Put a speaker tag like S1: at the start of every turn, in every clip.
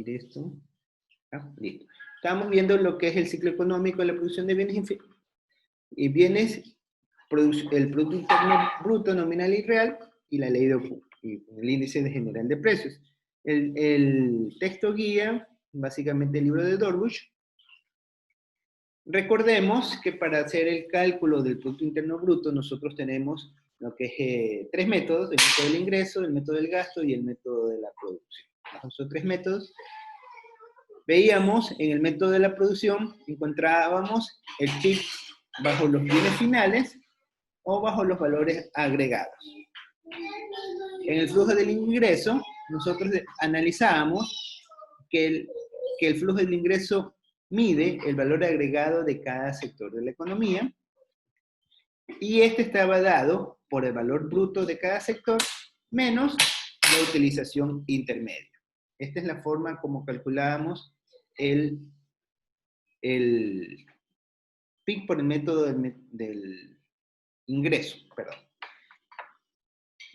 S1: Esto. Listo. Estamos viendo lo que es el ciclo económico de la producción de bienes y bienes, el Producto Interno Bruto nominal y real y la ley de y el índice general de precios. El texto guía, básicamente el libro de Dorbush. Recordemos que para hacer el cálculo del Producto Interno Bruto nosotros tenemos lo que es tres métodos: el método del ingreso, el método del gasto y el método de la producción. Esos tres métodos. Veíamos en el método de la producción, encontrábamos el PIB bajo los bienes finales o bajo los valores agregados. En el flujo del ingreso, nosotros analizábamos que el flujo del ingreso mide el valor agregado de cada sector de la economía, y este estaba dado por el valor bruto de cada sector menos la utilización intermedia. Esta es la forma como calculábamos el PIB por el método del ingreso, perdón.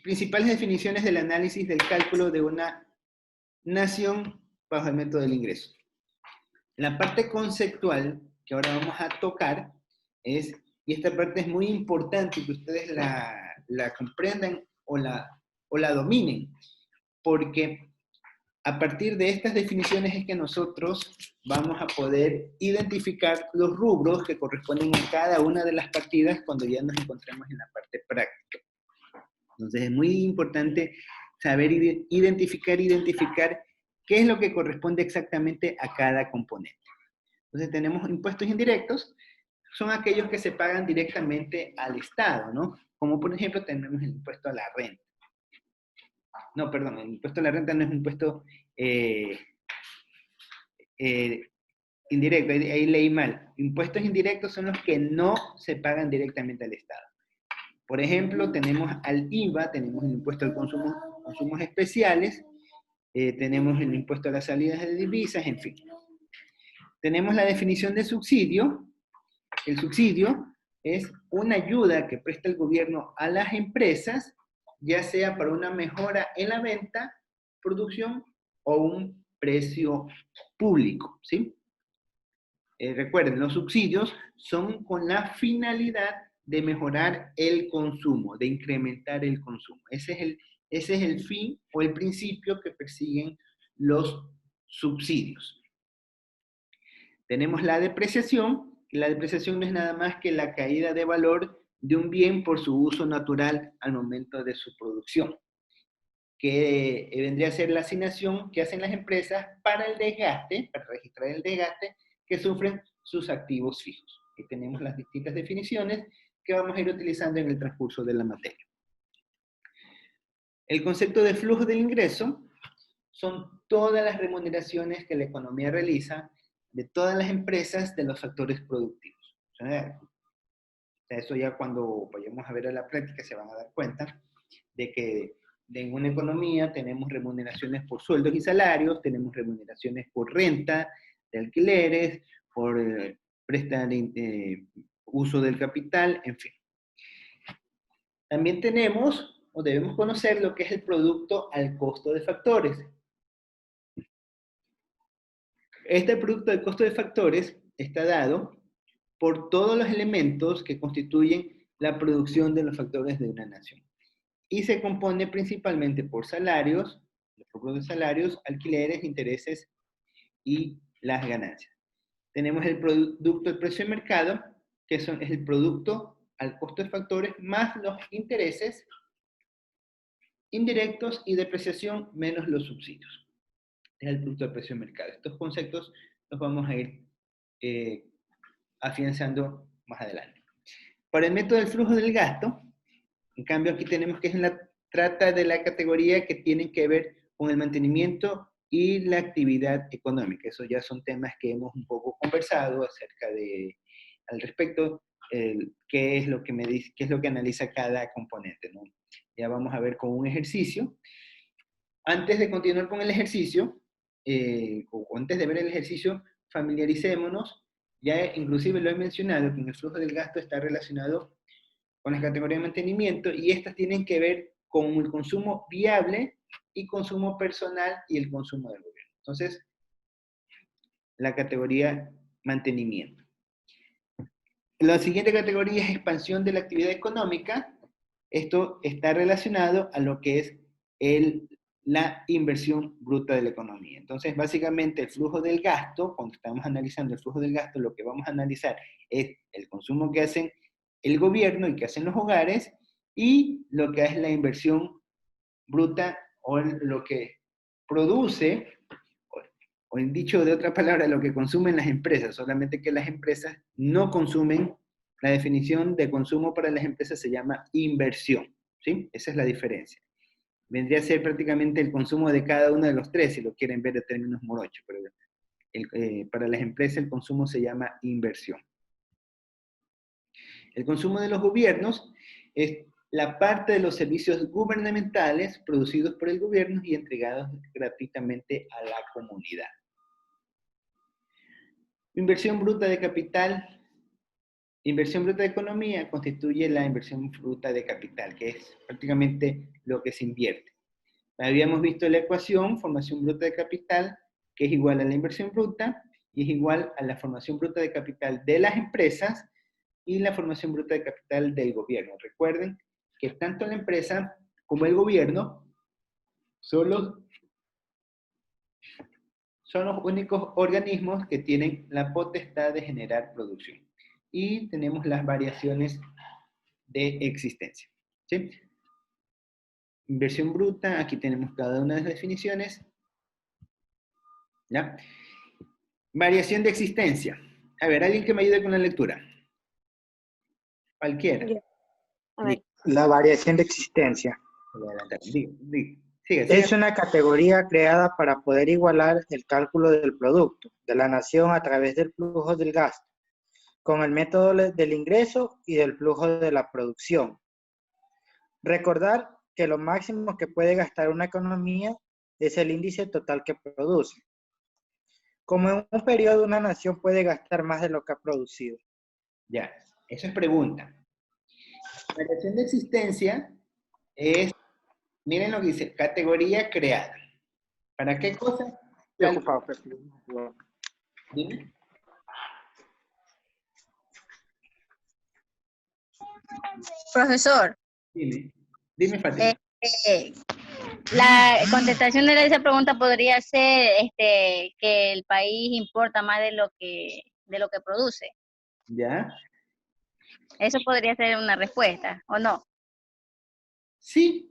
S1: Principales definiciones del análisis del cálculo de una nación bajo el método del ingreso. La parte conceptual que ahora vamos a tocar es, y esta parte es muy importante que ustedes la comprendan o la dominen, porque a partir de estas definiciones es que nosotros vamos a poder identificar los rubros que corresponden a cada una de las partidas cuando ya nos encontremos en la parte práctica. Entonces es muy importante saber identificar qué es lo que corresponde exactamente a cada componente. Entonces tenemos impuestos indirectos, son aquellos que se pagan directamente al Estado, ¿no? Como por ejemplo tenemos el impuesto a la renta. No, perdón, el impuesto a la renta no es un impuesto indirecto, ahí leí mal. Impuestos indirectos son los que no se pagan directamente al Estado. Por ejemplo, tenemos al IVA, tenemos el impuesto al consumo, consumos especiales, tenemos el impuesto a las salidas de divisas, en fin. Tenemos la definición de subsidio. El subsidio es una ayuda que presta el gobierno a las empresas, ya sea para una mejora en la venta, producción o un precio público, ¿sí? Recuerden, los subsidios son con la finalidad de mejorar el consumo, de incrementar el consumo. Ese es el fin o el principio que persiguen los subsidios. Tenemos la depreciación. La depreciación no es nada más que la caída de valor de un bien por su uso natural al momento de su producción, que vendría a ser la asignación que hacen las empresas para el desgaste, para registrar el desgaste que sufren sus activos fijos. Y tenemos las distintas definiciones que vamos a ir utilizando en el transcurso de la materia. El concepto de flujo del ingreso son todas las remuneraciones que la economía realiza de todas las empresas de los factores productivos. O sea, eso ya cuando vayamos a ver a la práctica se van a dar cuenta de que en una economía tenemos remuneraciones por sueldos y salarios, tenemos remuneraciones por renta de alquileres, por prestar uso del capital, en fin. También tenemos, o debemos conocer, lo que es el producto al costo de factores. Este producto al costo de factores está dado por todos los elementos que constituyen la producción de los factores de una nación. Y se compone principalmente por salarios, los rubros de salarios, alquileres, intereses y las ganancias. Tenemos el producto al precio de mercado, que es el producto al costo de factores más los intereses indirectos y depreciación menos los subsidios. Es el producto al precio de mercado. Estos conceptos los vamos a ir afianzando más adelante. Para el método del flujo del gasto, en cambio aquí tenemos que trata de la categoría que tienen que ver con el mantenimiento y la actividad económica. Eso ya son temas que hemos un poco conversado acerca de, al respecto, qué es lo que me dice, qué es lo que analiza cada componente, ¿no? Ya vamos a ver con un ejercicio. Antes de continuar con el ejercicio, o antes de ver el ejercicio, familiaricémonos. Ya inclusive lo he mencionado, que en el flujo del gasto está relacionado con las categorías de mantenimiento, y estas tienen que ver con el consumo viable y consumo personal y el consumo del gobierno. Entonces, la categoría mantenimiento. La siguiente categoría es expansión de la actividad económica. Esto está relacionado a lo que es la inversión bruta de la economía. Entonces, básicamente, el flujo del gasto, cuando estamos analizando el flujo del gasto, lo que vamos a analizar es el consumo que hacen el gobierno y que hacen los hogares, y lo que es la inversión bruta o lo que produce, o en dicho de otra palabra, lo que consumen las empresas, solamente que las empresas no consumen. La definición de consumo para las empresas se llama inversión, ¿sí? Esa es la diferencia. Vendría a ser prácticamente el consumo de cada uno de los tres, si lo quieren ver en términos morochos, pero para las empresas el consumo se llama inversión. El consumo de los gobiernos es la parte de los servicios gubernamentales producidos por el gobierno y entregados gratuitamente a la comunidad. Inversión bruta de capital. Inversión bruta de economía constituye la inversión bruta de capital, que es prácticamente lo que se invierte. Habíamos visto la ecuación, formación bruta de capital, que es igual a la inversión bruta, y es igual a la formación bruta de capital de las empresas y la formación bruta de capital del gobierno. Recuerden que tanto la empresa como el gobierno son los únicos organismos que tienen la potestad de generar producción. Y tenemos las variaciones de existencia, ¿sí? Inversión bruta, aquí tenemos cada una de las definiciones, ¿ya? Variación de existencia. A ver, alguien que me ayude con la lectura. Cualquiera.
S2: A ver.
S3: La variación de existencia.
S1: Siga.
S3: Es una categoría creada para poder igualar el cálculo del producto de la nación a través del flujo del gasto, con el método del ingreso y del flujo de la producción. Recordar que lo máximo que puede gastar una economía es el índice total que produce. Como en un periodo una nación puede gastar más de lo que ha producido.
S1: Ya, eso es pregunta. Variación de existencia es, miren lo que dice, categoría creada. ¿Para qué cosa?
S3: Estoy ocupado.
S1: Dime.
S2: Profesor,
S1: Dime, Fátima.
S2: la contestación de esa pregunta podría ser que el país importa más de lo que produce.
S1: ¿Ya?
S2: Eso podría ser una respuesta, ¿o no?
S1: Sí,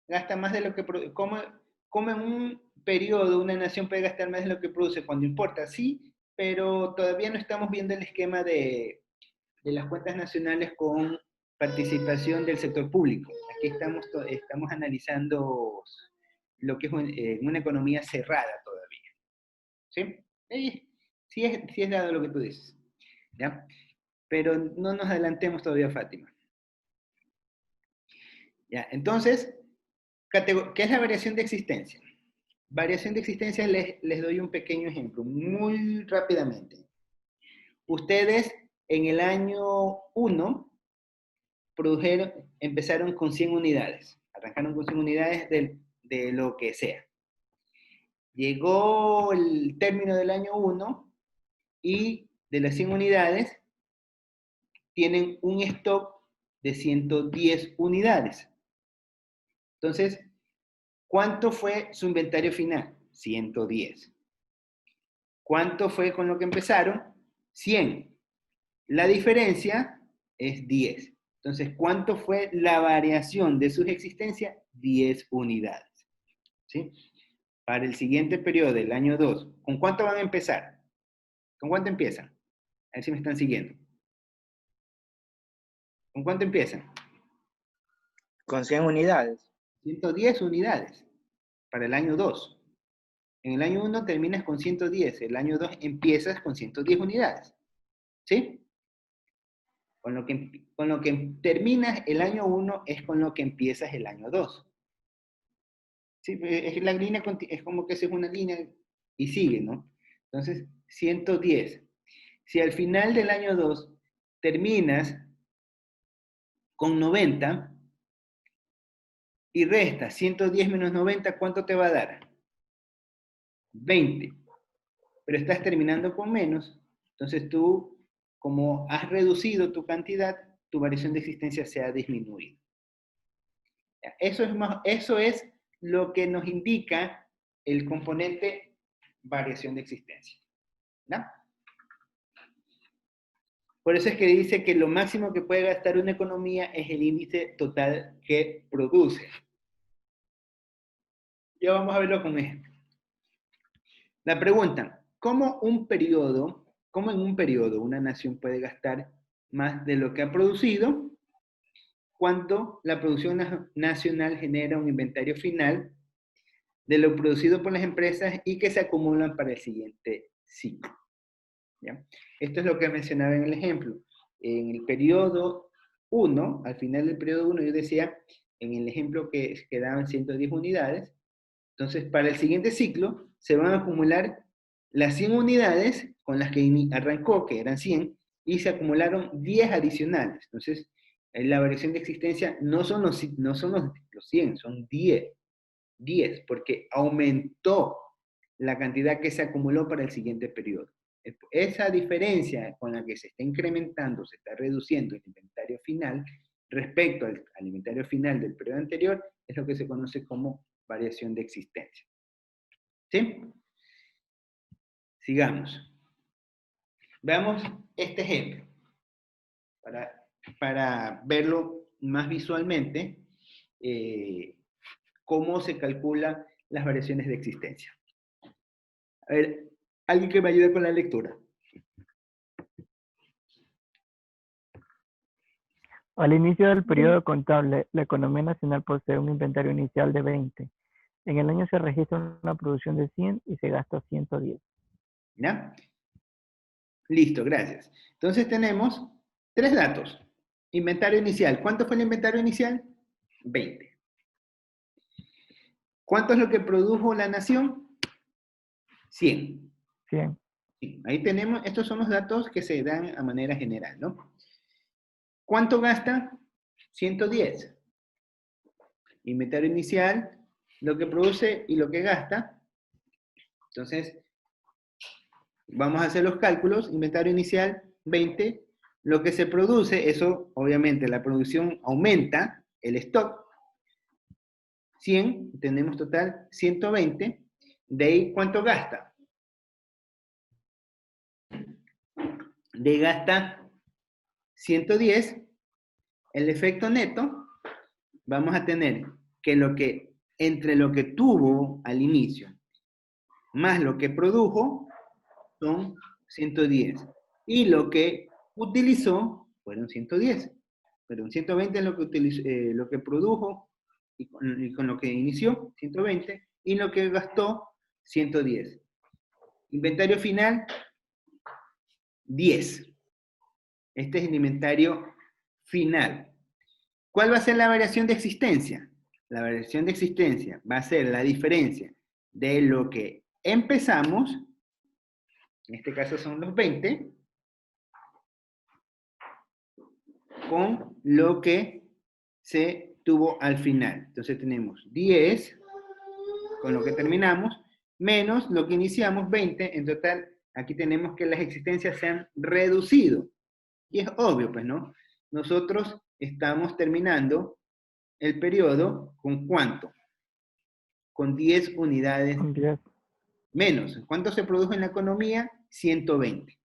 S1: gasta más de lo que produce. ¿Cómo en un periodo una nación puede gastar más de lo que produce cuando importa? Sí, pero todavía no estamos viendo el esquema de las cuentas nacionales con participación del sector público. Aquí estamos analizando lo que es una economía cerrada todavía. ¿Sí? Sí es dado lo que tú dices. ¿Ya? Pero no nos adelantemos todavía, Fátima. ¿Ya? Entonces, ¿qué es la variación de existencia? Variación de existencia, les doy un pequeño ejemplo, muy rápidamente. Ustedes en el año 1 empezaron con 100 unidades, arrancaron con 100 unidades de lo que sea. Llegó el término del año 1 y de las 100 unidades tienen un stock de 110 unidades. Entonces, ¿cuánto fue su inventario final? 110. ¿Cuánto fue con lo que empezaron? 100. La diferencia es 10. Entonces, ¿cuánto fue la variación de sus existencias? 10 unidades. ¿Sí? Para el siguiente periodo del año 2, ¿con cuánto van a empezar? ¿Con cuánto empiezan? A ver si me están siguiendo. ¿Con cuánto empiezan?
S3: Con 100 unidades.
S1: 110 unidades para el año 2. En el año 1 terminas con 110, el año 2 empiezas con 110 unidades. ¿Sí? Con lo que terminas el año 1 es con lo que empiezas el año 2. Sí, la línea es como que es una línea y sigue, ¿no? Entonces, 110. Si al final del año 2 terminas con 90 y restas 110 menos 90, ¿cuánto te va a dar? 20. pero estás terminando con menos, entonces tú, como has reducido tu cantidad, tu variación de existencia se ha disminuido. Eso es lo que nos indica el componente variación de existencia. ¿No? Por eso es que dice que lo máximo que puede gastar una economía es el índice total que produce. Ya vamos a verlo con un ejemplo. La pregunta, ¿cómo en un periodo una nación puede gastar más de lo que ha producido cuando la producción nacional genera un inventario final de lo producido por las empresas y que se acumulan para el siguiente ciclo? ¿Ya? Esto es lo que mencionaba en el ejemplo. En el periodo 1, al final del periodo 1, yo decía, en el ejemplo que quedaban 110 unidades, entonces para el siguiente ciclo se van a acumular las 100 unidades con las que arrancó, que eran 100, y se acumularon 10 adicionales. Entonces, la variación de existencia no son los 100, son 10, porque aumentó la cantidad que se acumuló para el siguiente periodo. Esa diferencia con la que se está incrementando, se está reduciendo el inventario final respecto al inventario final del periodo anterior, es lo que se conoce como variación de existencia. ¿Sí? Sigamos. Veamos este ejemplo para verlo más visualmente, cómo se calculan las variaciones de existencia. A ver, alguien que me ayude con la lectura.
S4: Al inicio del periodo contable, la economía nacional posee un inventario inicial de 20. En el año se registra una producción de 100 y se gasta 110.
S1: ¿Ya? Listo, gracias. Entonces tenemos 3 datos. Inventario inicial. ¿Cuánto fue el inventario inicial? 20. ¿Cuánto es lo que produjo la nación? 100.
S4: 100.
S1: Sí, ahí tenemos, estos son los datos que se dan a manera general, ¿no? ¿Cuánto gasta? 110. Inventario inicial, lo que produce y lo que gasta. Entonces, vamos a hacer los cálculos. Inventario inicial, 20. Lo que se produce, eso obviamente la producción aumenta, el stock. 100, tenemos total 120. De ahí, ¿cuánto gasta? De ahí gasta 110. El efecto neto, vamos a tener que entre lo que tuvo al inicio más lo que produjo son 110. Y lo que utilizó fueron 110. Pero 120 es lo que, lo que produjo y con lo que inició, 120. Y lo que gastó, 110. Inventario final, 10. Este es el inventario final. ¿Cuál va a ser la variación de existencia? La variación de existencia va a ser la diferencia de lo que empezamos, en este caso son los 20, con lo que se tuvo al final. Entonces tenemos 10, con lo que terminamos, menos lo que iniciamos, 20. En total, aquí tenemos que las existencias se han reducido. Y es obvio, pues, ¿no? Nosotros estamos terminando el periodo con ¿cuánto? Con 10 unidades
S4: Con 10.
S1: menos. ¿Cuánto se produjo en la economía? 120.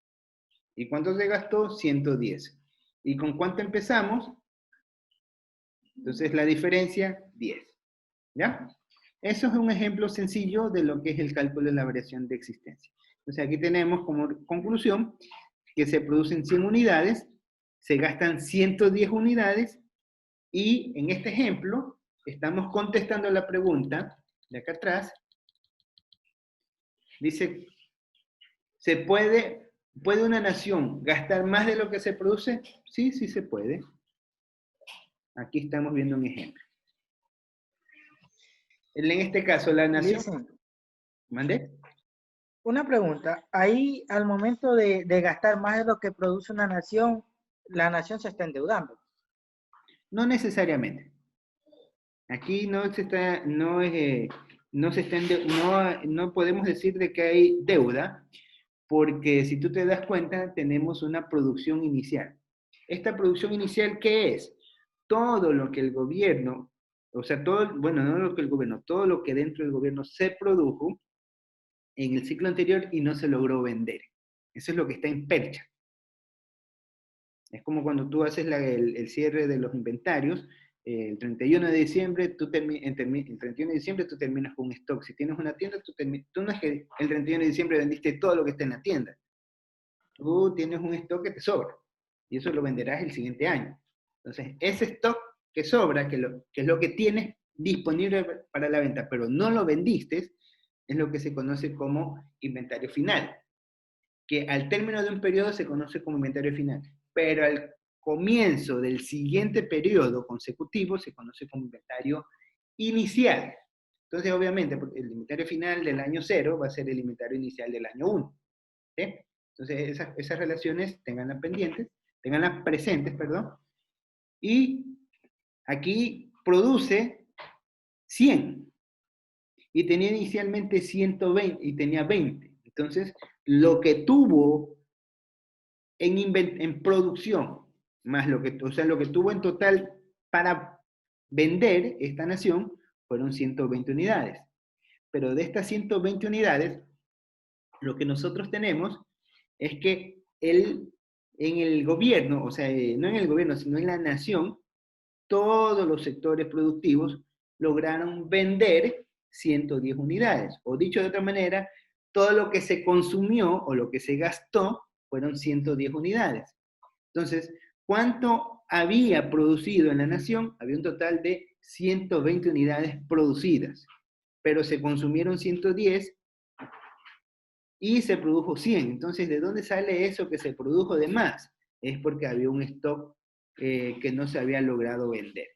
S1: ¿Y cuánto se gastó? 110. ¿Y con cuánto empezamos? Entonces la diferencia, 10. ¿Ya? Eso es un ejemplo sencillo de lo que es el cálculo de la variación de existencia. Entonces aquí tenemos como conclusión que se producen 100 unidades, se gastan 110 unidades y en este ejemplo estamos contestando la pregunta de acá atrás. Dice, ¿puede una nación gastar más de lo que se produce? Sí, sí se puede. Aquí estamos viendo un ejemplo. En este caso, la nación...
S3: Listen,
S1: ¿Mandé?
S3: una pregunta. Ahí, al momento de gastar más de lo que produce una nación, la nación se está endeudando.
S1: No necesariamente. Aquí no podemos decir de que hay deuda, porque si tú te das cuenta, tenemos una producción inicial. ¿Esta producción inicial qué es? Todo lo que el gobierno, o sea, todo, bueno, no lo que el gobierno, todo lo que dentro del gobierno se produjo en el ciclo anterior y no se logró vender. Eso es lo que está en percha. Es como cuando tú haces el cierre de los inventarios, el 31 de diciembre, el 31 de diciembre tú terminas con un stock. Si tienes una tienda, tú no es que el 31 de diciembre vendiste todo lo que está en la tienda. Tú tienes un stock que te sobra. Y eso lo venderás el siguiente año. Entonces, ese stock que sobra, que es lo que tienes disponible para la venta, pero no lo vendiste, es lo que se conoce como inventario final. Que al término de un periodo se conoce como inventario final. Pero al comienzo del siguiente periodo consecutivo se conoce como inventario inicial. Entonces, obviamente, el inventario final del año 0 va a ser el inventario inicial del año 1. ¿Sí? Entonces, esas relaciones tenganlas pendientes, tenganlas presentes, perdón. Y aquí produce 100. Y tenía inicialmente 120 y tenía 20. Entonces, lo que tuvo en producción, más lo que tuvo en total para vender esta nación, fueron 120 unidades. Pero de estas 120 unidades, lo que nosotros tenemos es que en el gobierno, o sea, no en el gobierno, sino en la nación, todos los sectores productivos lograron vender 110 unidades. O dicho de otra manera, todo lo que se consumió o lo que se gastó fueron 110 unidades. Entonces, ¿cuánto había producido en la nación? Había un total de 120 unidades producidas, pero se consumieron 110 y se produjo 100. Entonces, ¿de dónde sale eso que se produjo de más? Es porque había un stock que no se había logrado vender.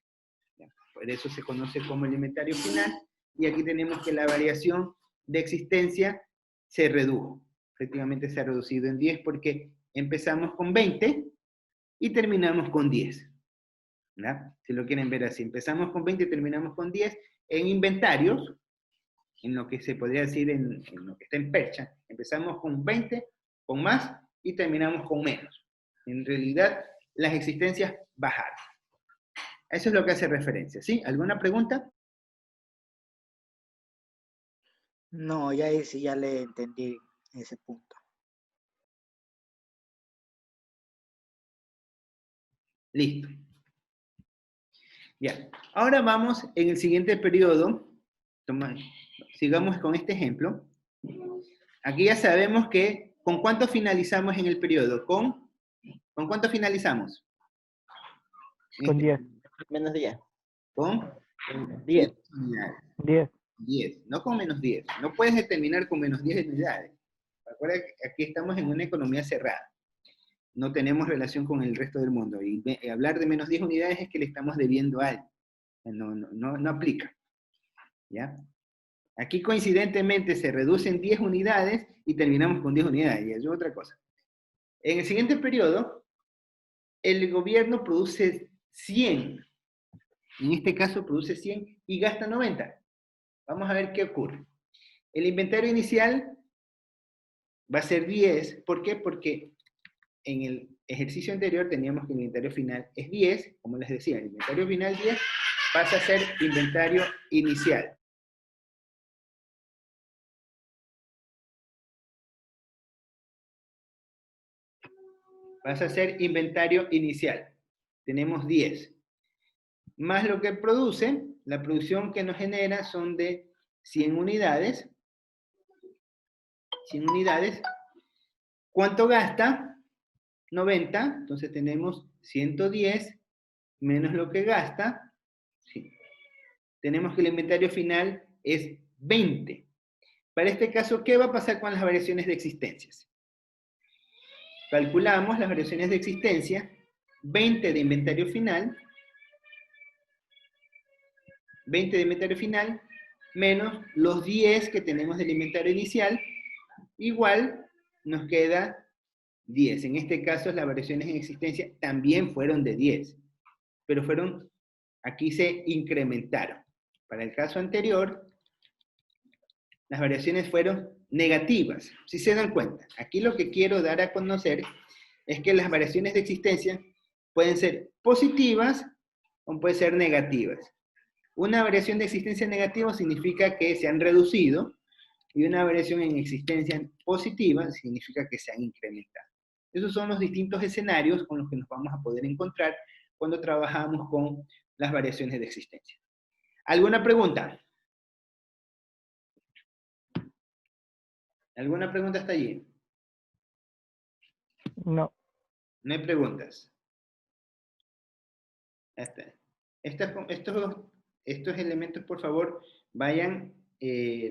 S1: Por eso se conoce como el inventario final, y aquí tenemos que la variación de existencia se redujo. Efectivamente se ha reducido en 10 porque empezamos con 20 y terminamos con 10. ¿Ya? Si lo quieren ver así, empezamos con 20 y terminamos con 10 en inventarios, en lo que se podría decir en lo que está en percha. Empezamos con 20, con más, y terminamos con menos. En realidad, las existencias bajaron. Eso es lo que hace referencia, ¿sí? ¿Alguna pregunta?
S3: No, ya ahí sí ya le entendí ese punto.
S1: Listo. Ya. Ahora vamos en el siguiente periodo. Sigamos con este ejemplo. Aquí ya sabemos que, ¿con cuánto finalizamos en el periodo? ¿Con cuánto finalizamos?
S4: Con 10.
S5: Menos 10.
S1: Con
S5: 10.
S4: 10.
S1: 10, no con menos 10. No puedes determinar con menos 10 unidades. Recuerda que aquí estamos en una economía cerrada. No tenemos relación con el resto del mundo. Y hablar de menos 10 unidades es que le estamos debiendo a alguien. No aplica. ¿Ya? Aquí coincidentemente se reducen 10 unidades y terminamos con 10 unidades. Y eso es otra cosa. En el siguiente periodo, el gobierno produce 100. En este caso produce 100 y gasta 90. Vamos a ver qué ocurre. El inventario inicial va a ser 10. ¿Por qué? Porque en el ejercicio anterior teníamos que el inventario final es 10. Como les decía, el inventario final 10 pasa a ser inventario inicial. Pasa a ser inventario inicial. Tenemos 10. Más lo que produce, la producción que nos genera son de 100 unidades. 100 unidades. ¿Cuánto gasta? 90. Entonces tenemos 110 menos lo que gasta. Sí. Tenemos que el inventario final es 20. Para este caso, ¿qué va a pasar con las variaciones de existencias? Calculamos las variaciones de existencia, 20 de inventario final, 20 de inventario final, menos los 10 que tenemos del inventario inicial, igual nos queda 10. En este caso, las variaciones en existencia también fueron de 10, pero aquí se incrementaron. Para el caso anterior, las variaciones fueron negativas. Si se dan cuenta, aquí lo que quiero dar a conocer es que las variaciones de existencia pueden ser positivas o pueden ser negativas. Una variación de existencia negativa significa que se han reducido y una variación en existencia positiva significa que se han incrementado. Esos son los distintos escenarios con los que nos vamos a poder encontrar cuando trabajamos con las variaciones de existencia. ¿Alguna pregunta? ¿Alguna pregunta hasta allí?
S4: No.
S1: No hay preguntas. Ya está. Estos elementos, por favor, vayan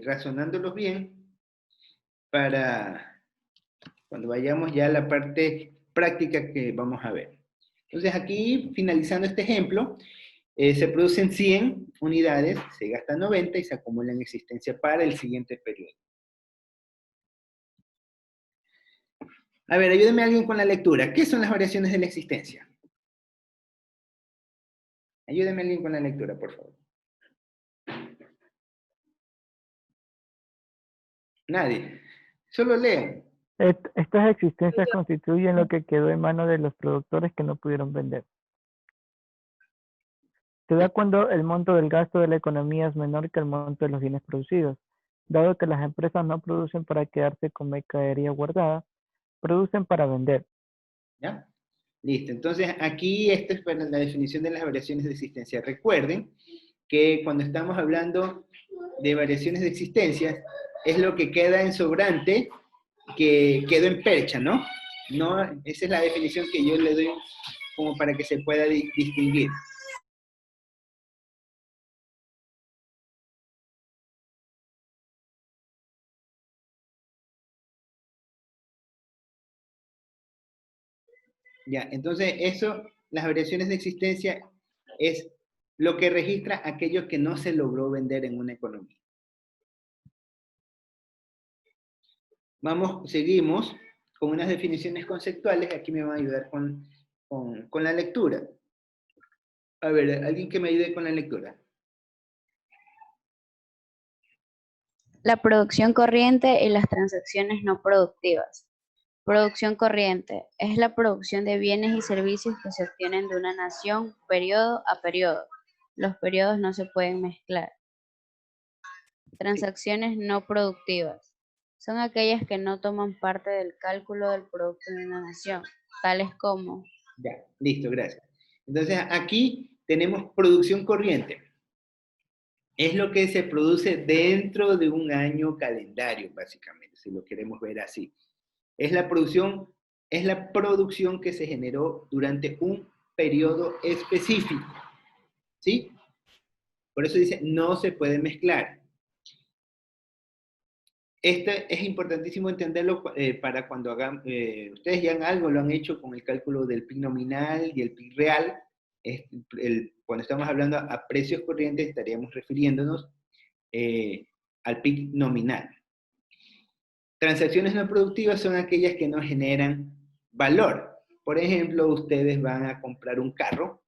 S1: razonándolos bien para cuando vayamos ya a la parte práctica que vamos a ver. Entonces aquí, finalizando este ejemplo, se producen 100 unidades, se gastan 90 y se acumulan existencia para el siguiente periodo. A ver, ayúdeme alguien con la lectura. ¿Qué son las variaciones de la existencia? Ayúdeme alguien con la lectura, por favor. Nadie. Solo lean.
S4: Estas existencias constituyen lo que quedó en manos de los productores que no pudieron vender. Se da cuando el monto del gasto de la economía es menor que el monto de los bienes producidos. Dado que las empresas no producen para quedarse con mercadería guardada, producen para vender.
S1: ¿Ya? Listo. Entonces, aquí esta es para la definición de las variaciones de existencia. Recuerden que cuando estamos hablando de variaciones de existencia, es lo que queda en sobrante que quedó en percha, ¿no? No, esa es la definición que yo le doy como para que se pueda distinguir. Ya, entonces eso, las variaciones de existencia es lo que registra aquello que no se logró vender en una economía. Seguimos con unas definiciones conceptuales, aquí me va a ayudar con la lectura. A ver, alguien que me ayude con la lectura.
S6: La producción corriente y las transacciones no productivas. Producción corriente es la producción de bienes y servicios que se obtienen de una nación periodo a periodo. Los periodos no se pueden mezclar. Transacciones no productivas son aquellas que no toman parte del cálculo del producto de una nación, tales como...
S1: Ya, listo, gracias. Entonces aquí tenemos producción corriente. Es lo que se produce dentro de un año calendario, básicamente, si lo queremos ver así. Es la producción que se generó durante un periodo específico. ¿Sí? Por eso dice, no se puede mezclar. Es importantísimo entenderlo para cuando ustedes ya algo lo han hecho con el cálculo del PIB nominal y el PIB real. Cuando estamos hablando a precios corrientes estaríamos refiriéndonos al PIB nominal. Transacciones no productivas son aquellas que no generan valor. Por ejemplo, ustedes van a comprar un carro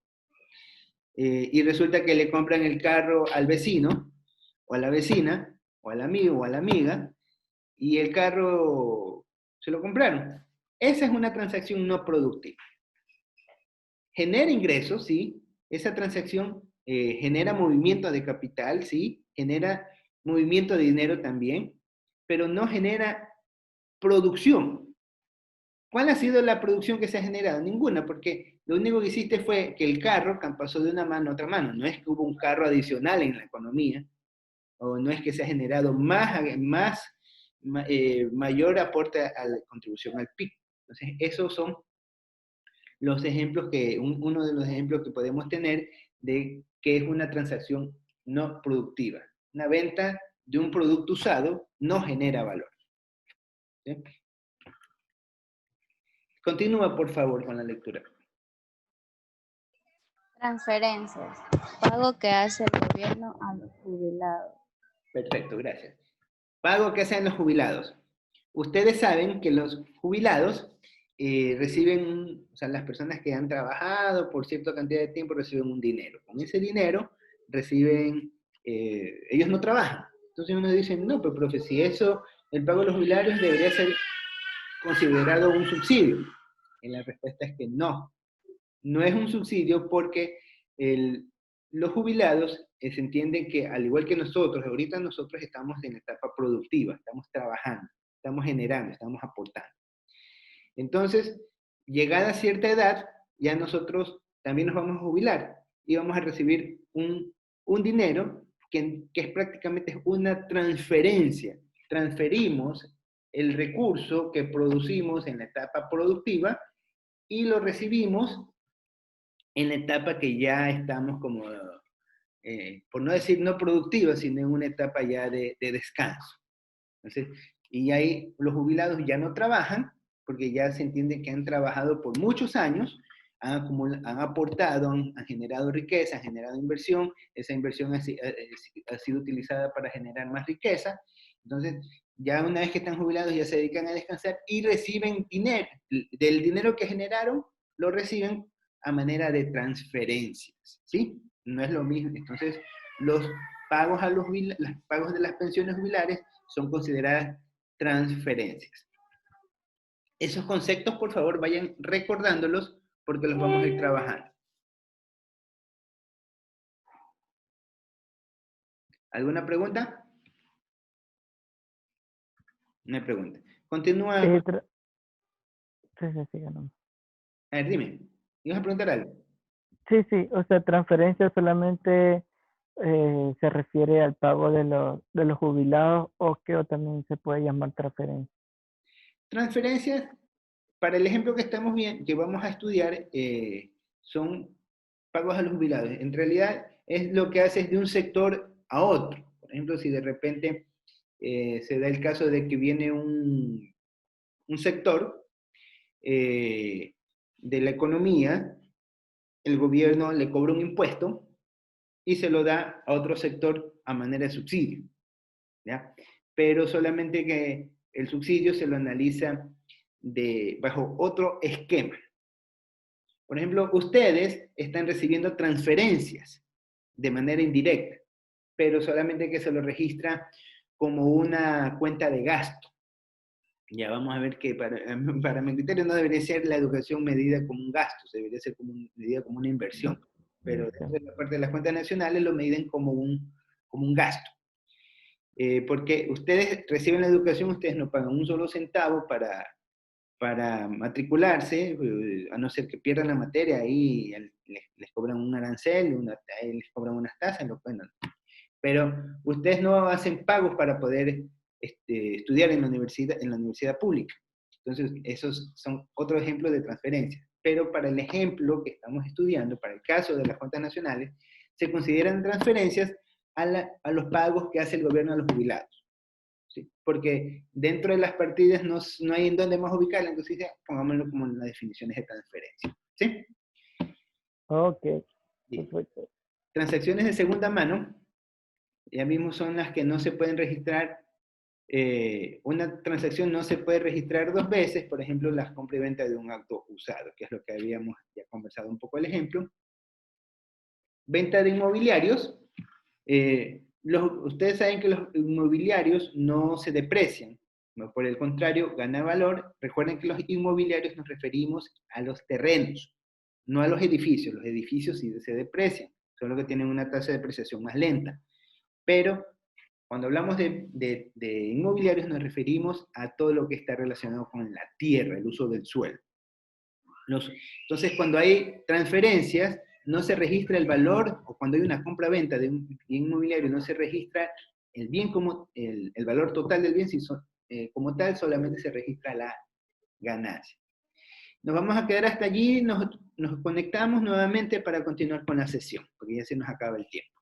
S1: y resulta que le compran el carro al vecino o a la vecina o al amigo o a la amiga y el carro se lo compraron. Esa es una transacción no productiva. Genera ingresos, sí. Esa transacción genera movimiento de capital, sí. Genera movimiento de dinero también, pero no genera producción. ¿Cuál ha sido la producción que se ha generado? Ninguna, porque lo único que hiciste fue que el carro pasó de una mano a otra mano. No es que hubo un carro adicional en la economía, o no es que se ha generado mayor aporte a la contribución al PIB. Entonces, esos son los ejemplos uno de los ejemplos que podemos tener de que es una transacción no productiva. Una venta de un producto usado no genera valor. ¿Sí? Continúa, por favor, con la lectura.
S6: Transferencias. Pago que hace el gobierno a los jubilados.
S1: Perfecto, gracias. Pago que hacen los jubilados. Ustedes saben que los jubilados reciben, o sea, las personas que han trabajado por cierta cantidad de tiempo reciben un dinero. Con ese dinero reciben, ellos no trabajan. Entonces uno dice, no, pero profe, si eso el pago de los jubilados debería ser considerado un subsidio. Y la respuesta es que no. No es un subsidio porque los jubilados se entienden que, al igual que nosotros, ahorita nosotros estamos en la etapa productiva, estamos trabajando, estamos generando, estamos aportando. Entonces, llegada a cierta edad, ya nosotros también nos vamos a jubilar y vamos a recibir un dinero que es prácticamente una transferencia. Transferimos el recurso que producimos en la etapa productiva y lo recibimos en la etapa que ya estamos como, por no decir no productiva, sino en una etapa ya de descanso. Entonces, y ahí los jubilados ya no trabajan, porque ya se entiende que han trabajado por muchos años, han aportado, han generado riqueza, han generado inversión, esa inversión ha sido utilizada para generar más riqueza. Entonces, ya una vez que están jubilados ya se dedican a descansar y reciben dinero. Del dinero que generaron, lo reciben a manera de transferencias, ¿sí? No es lo mismo. Entonces, los pagos pagos de las pensiones jubilares son consideradas transferencias. Esos conceptos, por favor, vayan recordándolos porque los vamos a ir trabajando. ¿Alguna pregunta? No hay pregunta. Continúa.
S4: Sí, ganamos.
S1: A ver, dime. ¿Ibas a preguntar algo?
S4: Sí, o sea, transferencia solamente se refiere al pago de los jubilados o también se puede llamar transferencia.
S1: Transferencias, para el ejemplo que estamos viendo, que vamos a estudiar, son pagos a los jubilados. En realidad es lo que haces de un sector a otro. Por ejemplo, si de repente se da el caso de que viene un sector de la economía, el gobierno le cobra un impuesto y se lo da a otro sector a manera de subsidio, ¿ya? Pero solamente que el subsidio se lo analiza bajo otro esquema. Por ejemplo, ustedes están recibiendo transferencias de manera indirecta, pero solamente que se lo registra como una cuenta de gasto. Ya vamos a ver que para mi criterio no debería ser la educación medida como un gasto, se debería ser medida como una inversión. Pero dentro de la parte de las cuentas nacionales lo miden como un gasto. Porque ustedes reciben la educación, ustedes no pagan un solo centavo para matricularse, a no ser que pierdan la materia, ahí les cobran un arancel, ahí les cobran unas tasas, bueno. Pero ustedes no hacen pagos para poder estudiar en la universidad pública. Entonces, esos son otro ejemplo de transferencia. Pero para el ejemplo que estamos estudiando, para el caso de las cuentas nacionales, se consideran transferencias a los pagos que hace el gobierno a los jubilados. ¿Sí? Porque dentro de las partidas no hay en dónde más ubicarla, entonces ya pongámoslo como en las definiciones de transferencia. ¿Sí?
S4: Ok, perfecto.
S1: Transacciones de segunda mano, ya mismo son las que no se pueden registrar. Una transacción no se puede registrar dos veces, por ejemplo, la compra y venta de un auto usado, que es lo que habíamos ya conversado un poco el ejemplo. Venta de inmobiliarios. Ustedes saben que los inmobiliarios no se deprecian, ¿no? Por el contrario, gana valor. Recuerden que los inmobiliarios nos referimos a los terrenos, no a los edificios. Los edificios sí se deprecian, solo que tienen una tasa de depreciación más lenta. Pero cuando hablamos de inmobiliarios nos referimos a todo lo que está relacionado con la tierra, el uso del suelo. Entonces, cuando hay transferencias, no se registra el valor, o cuando hay una compra-venta de un bien inmobiliario, no se registra el bien como el valor total del bien, como tal, solamente se registra la ganancia. Nos vamos a quedar hasta allí, nos conectamos nuevamente para continuar con la sesión, porque ya se nos acaba el tiempo.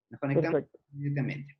S1: Nos conectamos inmediatamente.